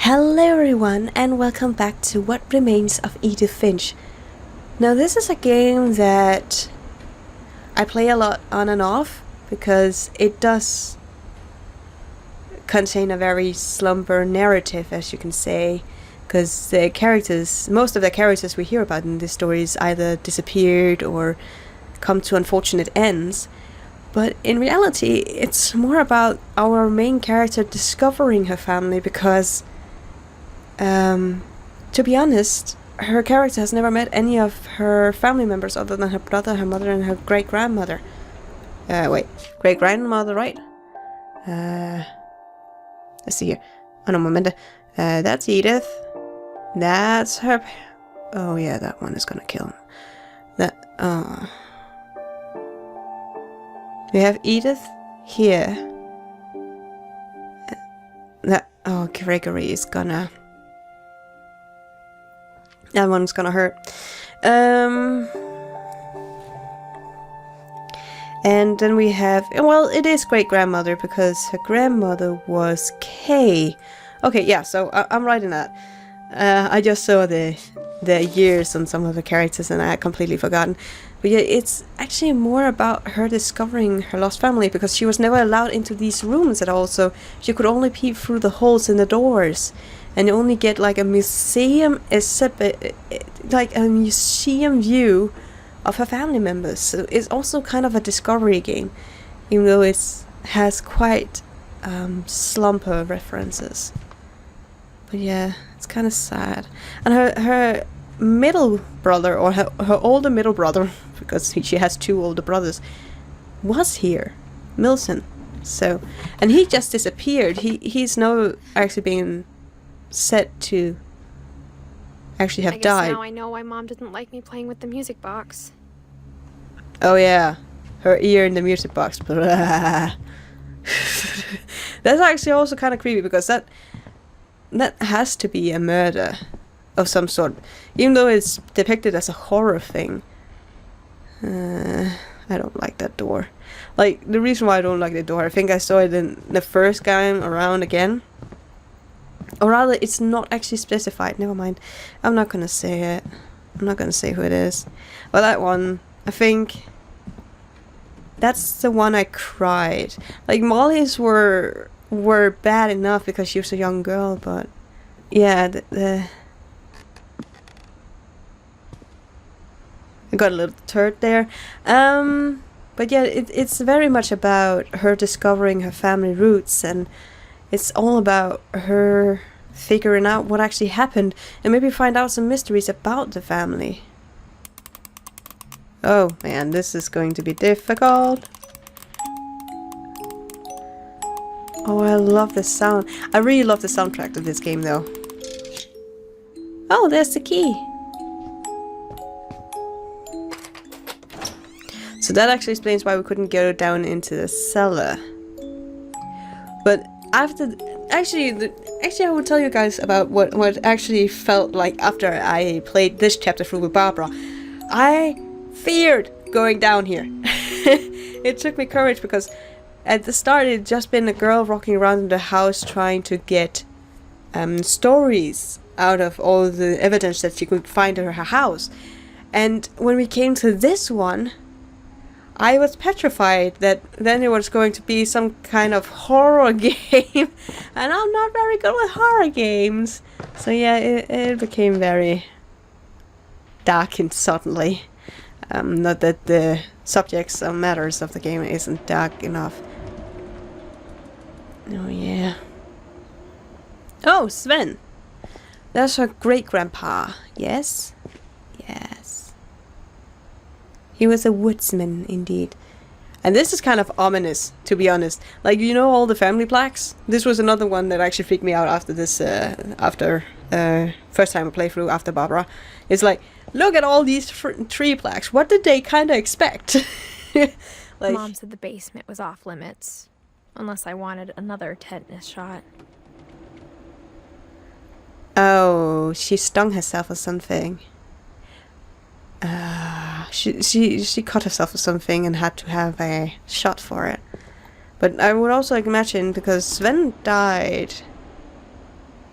Hello everyone and welcome back to What Remains of Edith Finch. Now this is a game that I play a lot on and off because it does contain a very slumber narrative, as you can say, because the characters, most of the characters we hear about in this story is either disappeared or come to unfortunate ends. But in reality, it's more about our main character discovering her family because to be honest, her character has never met any of her family members other than her brother, her mother, and her great-grandmother. Great-grandmother, right? Let's see here. Oh no, moment. That's Edith. That's her... Oh yeah, that one is gonna kill him. We have Edith here. Gregory is gonna... That one's gonna hurt. And then we have... Well, it is great-grandmother because her grandmother was Kay. Okay, yeah, so I'm writing that. I just saw the years on some of the characters and I had completely forgotten. But yeah, it's actually more about her discovering her lost family because she was never allowed into these rooms at all, so she could only peep through the holes in the doors and only get like a museum view of her family members. So it's also kind of a discovery game, even though it has quite slumber references. But yeah, it's kind of sad. And her middle brother, or her older middle brother, because she has two older brothers, was here, Milson. So, and he just disappeared. He's now actually being said to actually have died. Now I know why Mom didn't like me playing with the music box. Oh yeah, her ear in the music box. That's actually also kind of creepy because that has to be a murder of some sort, even though it's depicted as a horror thing. I don't like that door. Like, the reason why I don't like the door, I think I saw it in the first game around again. Or rather, it's not actually specified. Never mind. I'm not gonna say it. I'm not gonna say who it is. Well, that one, I think that's the one I cried. Like, Molly's were bad enough because she was a young girl, but yeah, I got a little turd there. But yeah, it's very much about her discovering her family roots, and it's all about her figuring out what actually happened and maybe find out some mysteries about the family. Oh man, this is going to be difficult. Oh, I love the sound. I really love the soundtrack of this game though. Oh, there's the key. So that actually explains why we couldn't go down into the cellar. But after... Actually, I will tell you guys about what actually felt like after I played this chapter through with Barbara. I feared going down here. It took me courage because at the start it had just been a girl walking around in the house trying to get stories out of all the evidence that she could find in her house. And when we came to this one, I was petrified that then it was going to be some kind of horror game, and I'm not very good with horror games. So yeah, it became very dark and suddenly. Not that the subjects or matters of the game isn't dark enough. Oh yeah. Oh, Sven. That's her great-grandpa. Yes? Yes. He was a woodsman, indeed. And this is kind of ominous, to be honest. Like, you know all the family plaques? This was another one that actually freaked me out after this, first time I played through after Barbara. It's like, look at all these tree plaques. What did they kind of expect? Like, Mom said the basement was off limits, unless I wanted another tetanus shot. Oh, she stung herself or something. She cut herself or something and had to have a shot for it. But I would also imagine, because Sven died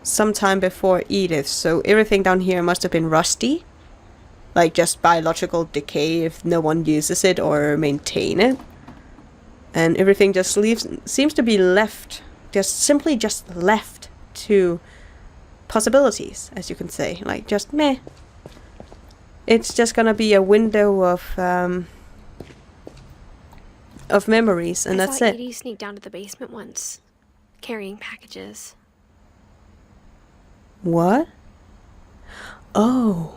sometime before Edith, so everything down here must have been rusty. Like just biological decay if no one uses it or maintain it. And everything just seems to be left, simply left to possibilities, as you can say. Like just meh. It's just gonna be a window of memories, and that's it. Edie sneaked down to the basement once, carrying packages. What? Oh.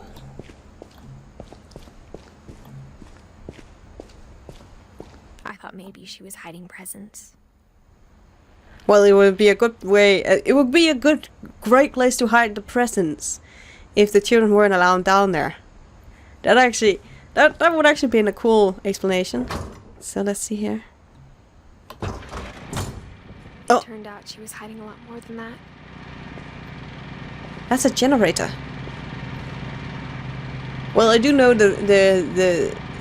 I thought maybe she was hiding presents. Well, it would be a good way. It would be a great place to hide the presents if the children weren't allowed down there. That would actually be a cool explanation. So let's see here. Oh, It turned out she was hiding a lot more than that. that's a generator. Well, I do know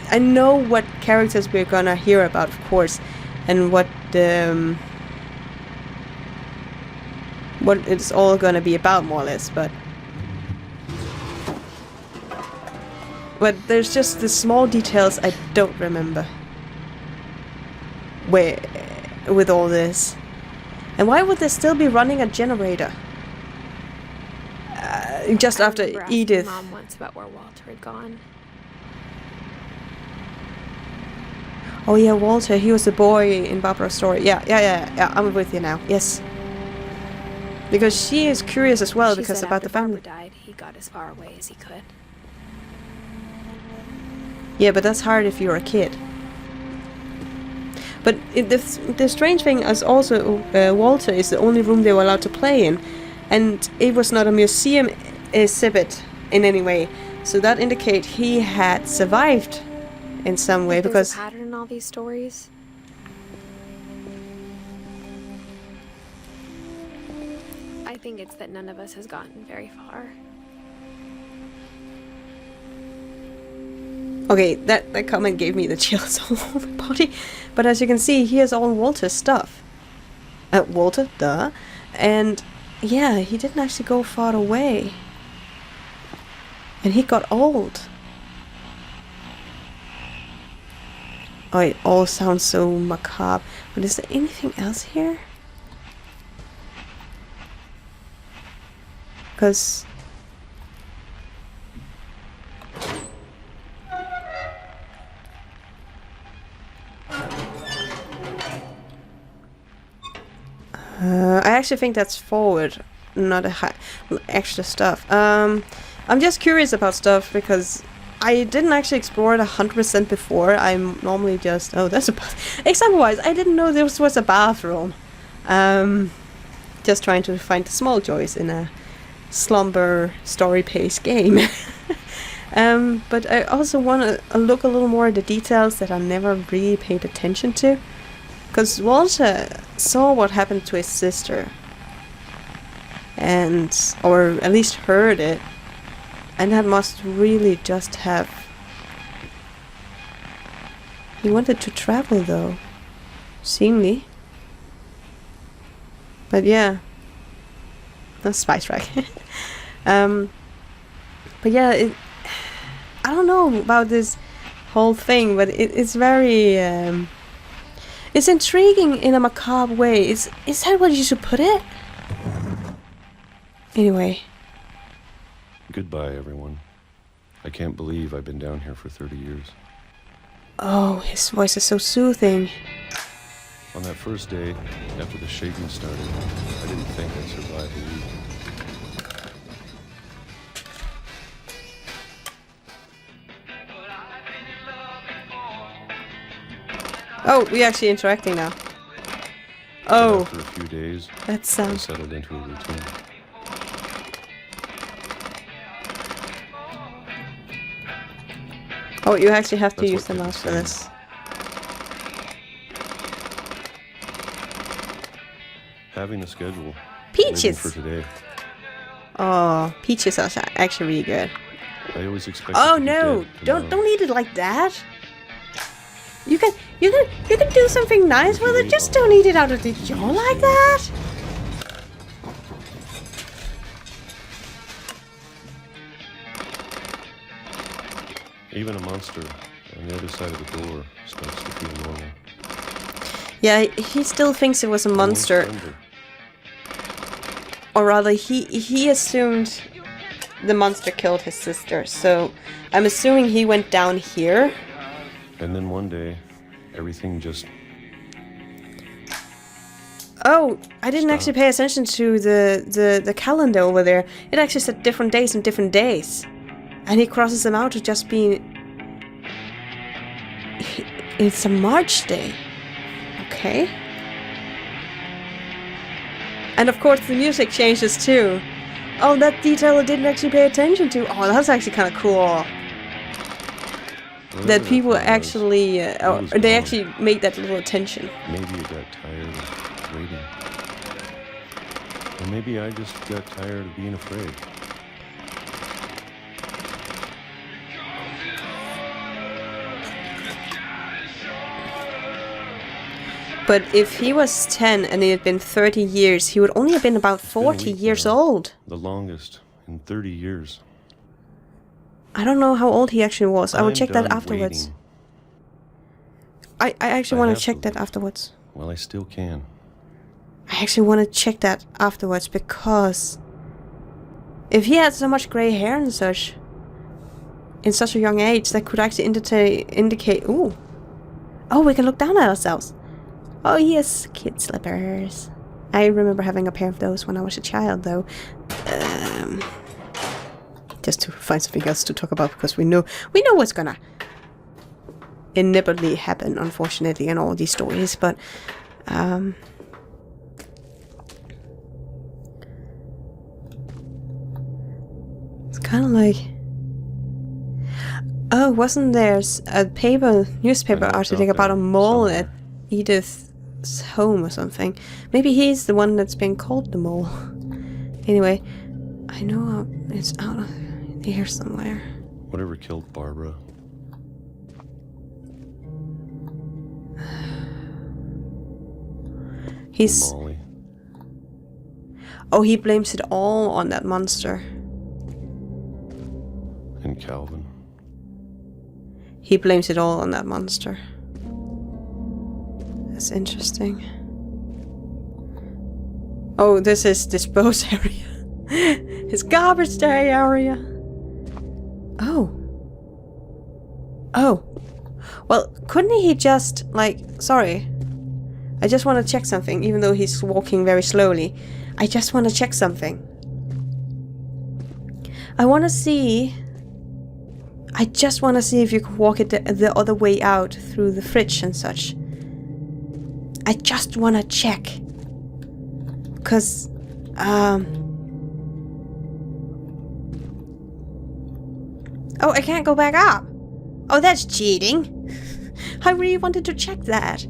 I know what characters we're gonna hear about, of course, and what it's all gonna be about, more or less, but there's just the small details I don't remember. Where with all this, and why would they still be running a generator? Just after Edith. Mom once about where Walter had gone. Oh yeah, Walter. He was the boy in Barbara's story. Yeah. I'm with you now. Yes. Because she is curious as well, because about the family. Barbara died, he got as far away as he could. Yeah, but that's hard if you're a kid. But the strange thing is also Walter is the only room they were allowed to play in, and it was not a museum exhibit in any way. So that indicates he had survived in some way, because there's a pattern in all these stories. I think it's that none of us has gotten very far. okay, that comment gave me the chills all over my body. But as you can see, here's all Walter's stuff. Walter, duh. And yeah, he didn't actually go far away. And he got old. Oh, it all sounds so macabre. But is there anything else here? Because... I actually think that's forward, not a extra stuff. I'm just curious about stuff because I didn't actually explore it 100% before. I'm normally just... Oh, that's a... Example-wise, I didn't know this was a bathroom. Just trying to find the small joys in a slumber story-paced game. But I also want to look a little more at the details that I never really paid attention to. Because Walter saw what happened to his sister. Or at least heard it. And that must really just have... He wanted to travel though. Seemingly. But yeah. That's Spice Rack. But yeah, I don't know about this whole thing, but it's very... It's intriguing in a macabre way. Is that what you should put it? Anyway. Goodbye, everyone. I can't believe I've been down here for 30 years. Oh, his voice is so soothing. On that first day, after the shaking started, I didn't think I'd survive a week. Oh, we're actually interacting now. Oh. After a few days, that sounds... I settled into a routine. Oh, you actually have to use the mouse for this. Having a schedule. Peaches! For today. Oh, peaches are actually really good. I always expect. Oh no! Don't eat it like that. You can do something nice with it. Just don't eat it out of the jaw like that. Even a monster on the other side of the door starts to feel normal. Yeah, he still thinks it was a monster. Slender. Or rather, he assumed the monster killed his sister. So I'm assuming he went down here. And then one day, everything just... Oh, I didn't actually pay attention to the calendar over there. It actually said different days and different days. And he crosses them out to just be... It's a March day. Okay. And of course the music changes too. Oh, that detail I didn't actually pay attention to. Oh, that's actually kind of cool. That people actually, they actually made that little attention. Maybe you got tired of waiting. Or maybe I just got tired of being afraid. But if he was 10 and it had been 30 years, he would only have been about 40 years old. The longest in 30 years. I don't know how old he actually was. I will check that afterwards. I actually want to check that afterwards. Well, I still can. I actually want to check that afterwards because if he had so much grey hair and such in such a young age, that could actually indicate. Ooh, oh, we can look down at ourselves. Oh yes, kid slippers. I remember having a pair of those when I was a child, though. Just to find something else to talk about because we know what's gonna inevitably happen, unfortunately, in all these stories. But it's kind of like, oh, wasn't there a newspaper article about a mole at Edith's home or something? Maybe he's the one that's been called the mole. Anyway, I know it's out of here somewhere. Whatever killed Barbara. He's... Molly. Oh, he blames it all on that monster. And Calvin. He blames it all on that monster. That's interesting. Oh, this is dispose area. His garbage day area. Oh. Oh. Well, couldn't he just, like... Sorry. I just want to check something, even though he's walking very slowly. I just want to check something. I want to see... I just want to see if you can walk it the other way out through the fridge and such. I just want to check. Because... Oh, I can't go back up. Oh, that's cheating. I really wanted to check that.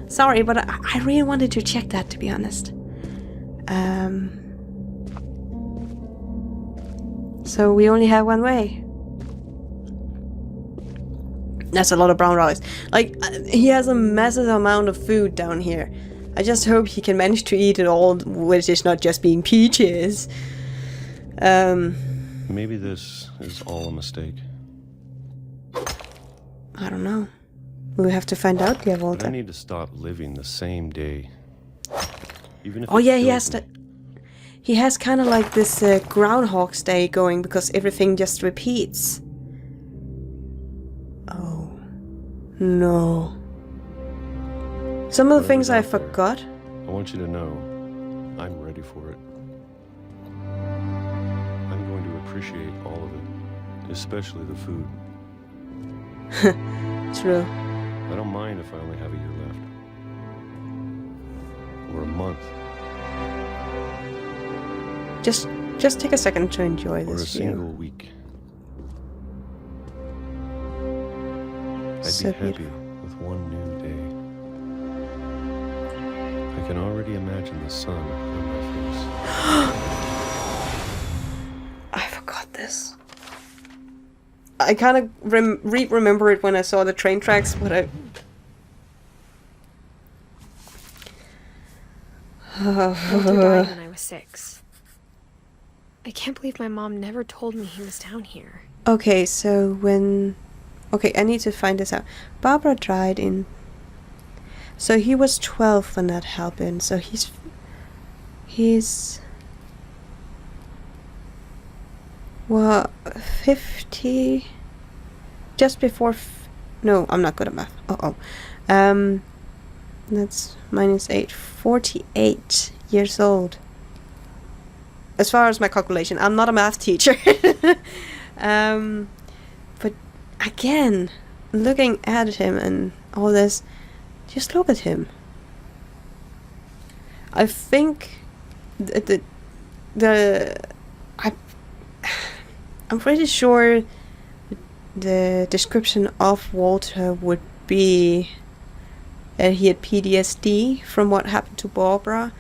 Sorry, but I really wanted to check that, to be honest. So we only have one way. That's a lot of brown rice. Like, he has a massive amount of food down here. I just hope he can manage to eat it all, which is not just being peaches. Maybe this is all a mistake. I don't know. We'll have to find out, dear Walter. But I need to stop living the same day. Even if oh yeah, he has kind of like this Groundhog's Day going because everything just repeats. Oh no! Some of the things I forgot. I want you to know, I'm ready for it. I'm going to appreciate all of it, especially the food. True. I don't mind if I only have a year left. Or a month. Just take a second to enjoy this or a view. single week. I'd So be happy beautiful. with one new day. I can already imagine the sun on my face. I forgot this. I kind of remember it when I saw the train tracks, but I... Walter died when I was 6. I can't believe my mom never told me he was down here. Okay, so when Okay, I need to find this out. Barbara died in... So he was 12 when that happened. So he's... Well, 50... Just before... No, I'm not good at math. That's minus 8. 48 years old. As far as my calculation, I'm not a math teacher. But again, looking at him and all this, just look at him. I think I'm pretty sure the description of Walter would be that he had PTSD from what happened to Barbara,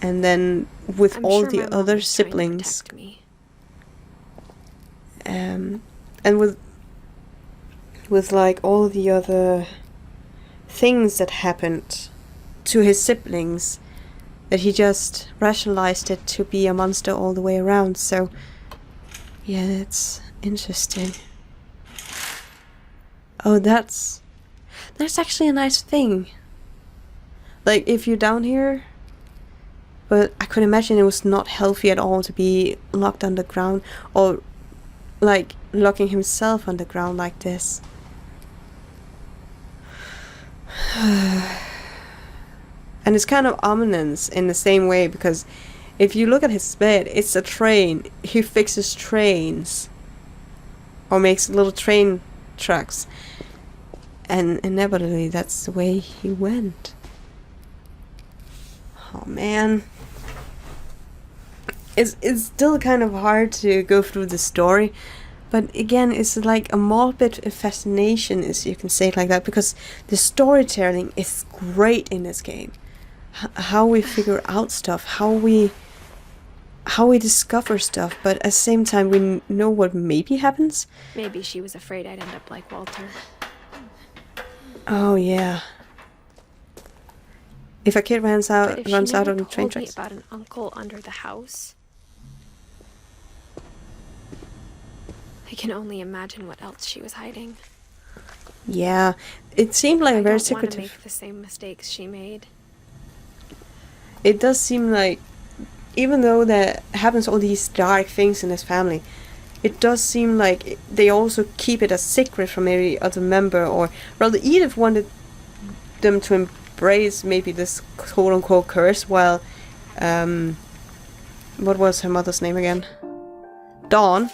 and then with I'm all sure the my mom other was trying to siblings, protect me. and with like all the other things that happened to his siblings, that he just rationalized it to be a monster all the way around. So yeah, that's interesting. Oh, that's actually a nice thing. Like, if you're down here, but I could imagine it was not healthy at all to be locked underground, or like locking himself underground like this. And it's kind of ominous in the same way, because if you look at his bed, it's a train. He fixes trains, or makes little train tracks, and inevitably that's the way he went. Oh man, it's still kind of hard to go through the story, but again, it's like a morbid fascination, as you can say it like that, because the storytelling is great in this game. How we figure out stuff, how we discover stuff, but at the same time we know what maybe happens. Maybe she was afraid I'd end up like Walter. Oh yeah. If a kid runs out on the train But if she never told me tracks. about an uncle under the house, I can only imagine what else she was hiding. Yeah, it seemed like a very I don't want to secretive. make the same mistakes she made. It does seem like, even though there happens all these dark things in his family, it does seem like they also keep it a secret from every other member, or rather Edith wanted them to embrace maybe this quote-unquote curse, while what was her mother's name again? Dawn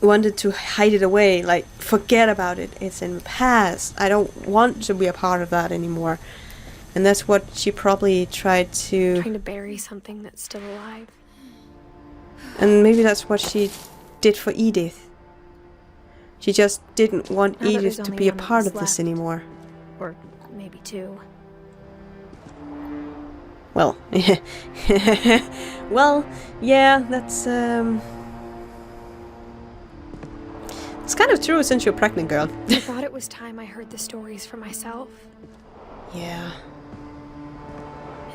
wanted to hide it away, like, forget about it, it's in the past, I don't want to be a part of that anymore. And that's what she probably tried to... Trying to bury something that's still alive. And maybe that's what she did for Edith. She just didn't want Now that Edith there's to only be a one of part us of this left. anymore. Or maybe two. Well, well, yeah, that's it's kind of true since you're a pregnant girl. I thought it was time I heard the stories for myself Yeah.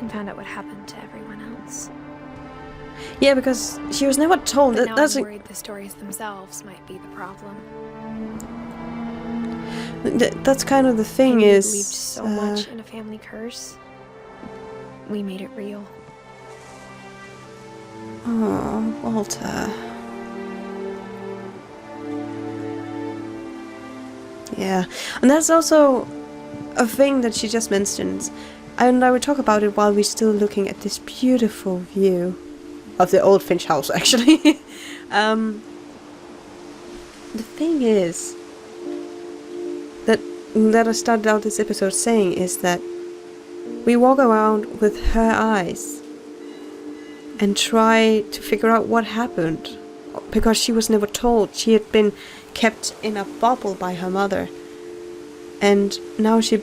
and found out what happened to everyone else. Yeah, because she was never told. But now That's I'm worried the stories themselves might be the problem. that's kind of the thing We is. believed so much in a family curse. We made it real. Oh, Walter. Yeah, and that's also a thing that she just mentioned, and I will talk about it while we're still looking at this beautiful view of the old Finch house, actually. The thing is that I started out this episode saying is that we walk around with her eyes and try to figure out what happened, because she was never told. She had been kept in a bubble by her mother, and now she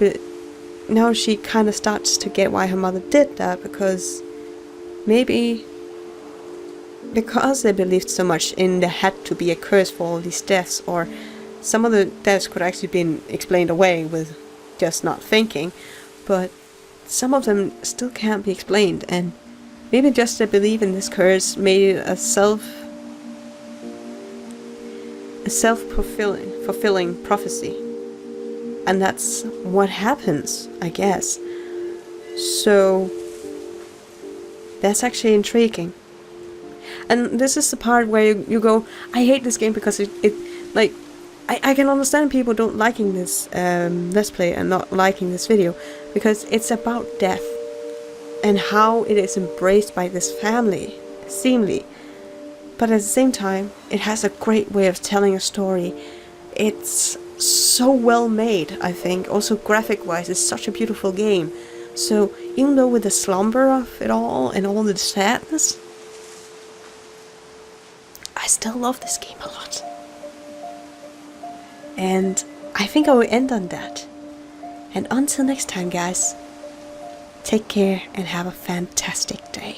kind of starts to get why her mother did that, because maybe because they believed so much in there had to be a curse for all these deaths, or some of the deaths could actually been explained away with just not thinking, but some of them still can't be explained, and maybe just a belief in this curse made it a self-fulfilling prophecy. And that's what happens, I guess. So that's actually intriguing. And this is the part where you go, I hate this game because it like, I can understand people don't liking this Let's Play and not liking this video, because it's about death and how it is embraced by this family, seemingly. But at the same time, it has a great way of telling a story. It's so well made, I think. Also graphic wise, it's such a beautiful game. So even though with the slumber of it all and all the sadness, I still love this game a lot. And I think I will end on that. And until next time, guys, take care and have a fantastic day.